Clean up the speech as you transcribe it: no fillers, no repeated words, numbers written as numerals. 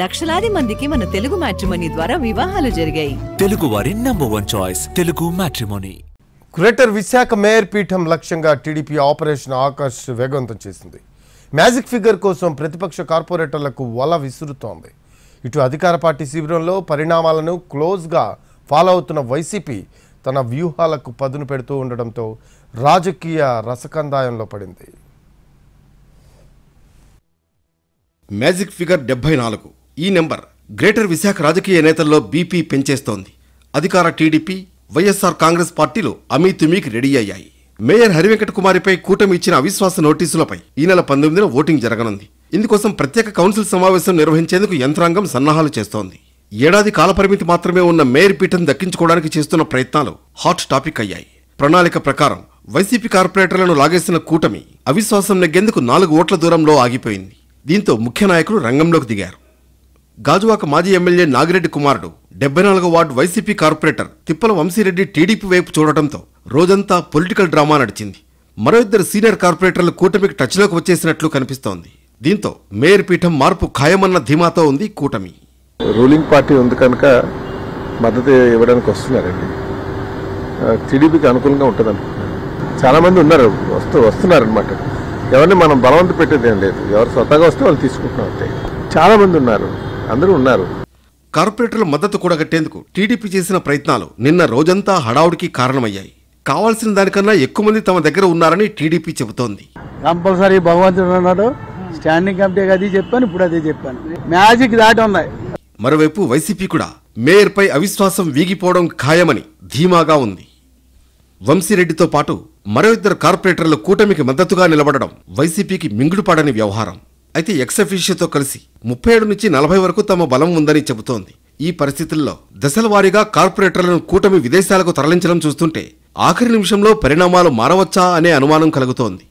లక్షలాది మందికి మన తెలుగు మ్యాట్రిమోనీ ద్వారా వివాహాలు జరిగాయి. తెలుగు వారి number 1 choice Telugu matrimony. Greater Visakha mayor పీఠం లక్ష్యంగా టీడీపీ ఆపరేషన్ ఆకర్ష్ వేగవంతం చేసింది. మ్యాజిక్ ఫిగర్ కోసం ప్రతిపక్ష కార్పొరేటర్లకు వల విసురుతోంది. ఇటు అధికార పార్టీ శిబిరంలో పరిణామాలను క్లోజ్గా ఫాలో అవుతున్న వైసీపీ తన వ్యూహాలకు పదును పెడుతూ ఉండడంతో రాజకీయ రసకందాయంలో పడింది. మ్యాజిక్ ఫిగర్ 74 ఈ నెంబర్ గ్రేటర్ విశాఖ రాజకీయ నేతల్లో బీపీ పెంచేస్తోంది. అధికార టీడీపీ, వైఎస్ఆర్ కాంగ్రెస్ పార్టీలు అమీతుమీకి రెడీ అయ్యాయి. మేయర్ హరివెంకట కుమారిపై కూటమి ఇచ్చిన అవిశ్వాస నోటీసులపై ఈ నెల 19న ఓటింగ్ జరగనుంది. ఇందుకోసం ప్రత్యేక కౌన్సిల్ సమావేశం నిర్వహించేందుకు యంత్రాంగం సన్నాహాలు చేస్తోంది. ఏడాది కాలపరిమితి మాత్రమే ఉన్న మేయర్ పీఠం దక్కించుకోవడానికి చేస్తున్న ప్రయత్నాలు హాట్ టాపిక్ అయ్యాయి. ప్రణాళిక ప్రకారం వైసీపీ కార్పొరేటర్లను లాగేసిన కూటమి అవిశ్వాసం నెగ్గేందుకు 4 ఓట్ల దూరంలో ఆగిపోయింది. దీంతో ముఖ్య నాయకులు రంగంలోకి దిగారు. గాజువాక మాజీ ఎమ్మెల్యే నాగిరెడ్డి కుమారుడు 74వ వార్డు వైసీపీ కార్పొరేటర్ తిప్పల వంశీరెడ్డి టీడీపీ వైపు చూడటంతో రోజంతా పొలిటికల్ డ్రామా నడిచింది. మరో 2 సీనియర్ కార్పొరేటర్లు కూటమికి టచ్లోకి వచ్చేసినట్లు కనిపిస్తోంది. దీంతో మేయర్ పీఠం మార్పు ఖాయమన్న ధీమాతో ఉంది కూటమి. రూలింగ్ పార్టీ ఉంది కనుక మద్దతు ఇవ్వడానికి వస్తున్నారండి. టీడీపీకి అనుకూలంగా ఉంటుంది అనుకుంటున్నాను. చాలా మంది ఉన్నారు, వస్తున్నారనమాట. ఎవరిని మనం బలవంత పెట్టేది ఏం లేదు. ఎవరు స్వతహాగా వస్తే వాళ్ళు తీసుకుంటున్నాం అంతే. చాలా మంది ఉన్నారు, అందరూ ఉన్నారు. కార్పొరేటర్ల మద్దతు కూడగట్టేందుకు టీడీపీ చేసిన ప్రయత్నాలు నిన్న రోజంతా హడావుడికి కారణమయ్యాయి. కావాల్సిన దానికన్నా ఎక్కువ మంది తమ దగ్గర ఉన్నారని టీడీపీ చెబుతోంది. కంపల్సరీ భగవంతుడు అన్నాడు, స్టాండింగ్ కమిటీ అది చెప్పాను, ఇప్పుడు అదే చెప్పాను. మ్యాజిక్ దాటి ఉన్నాయి. మరోవైపు వైసీపీ కూడా మేయర్పై అవిశ్వాసం వీగిపోవడం ఖాయమని ధీమాగా ఉంది. వంశీరెడ్డితో పాటు మరో 2 కార్పొరేటర్లు కూటమికి మద్దతుగా నిలబడడం వైసీపీకి మింగుడుపాడని వ్యవహారం. అయితే ఎక్సఫీషియోతో కలిసి 37 నుంచి 40 వరకు తమ బలం ఉందని చెబుతోంది. ఈ పరిస్థితుల్లో దశల వారీగా కార్పొరేటర్లను కూటమి విదేశాలకు తరలించడం చూస్తుంటే ఆఖరి నిమిషంలో పరిణామాలు మారవచ్చా అనే అనుమానం కలుగుతోంది.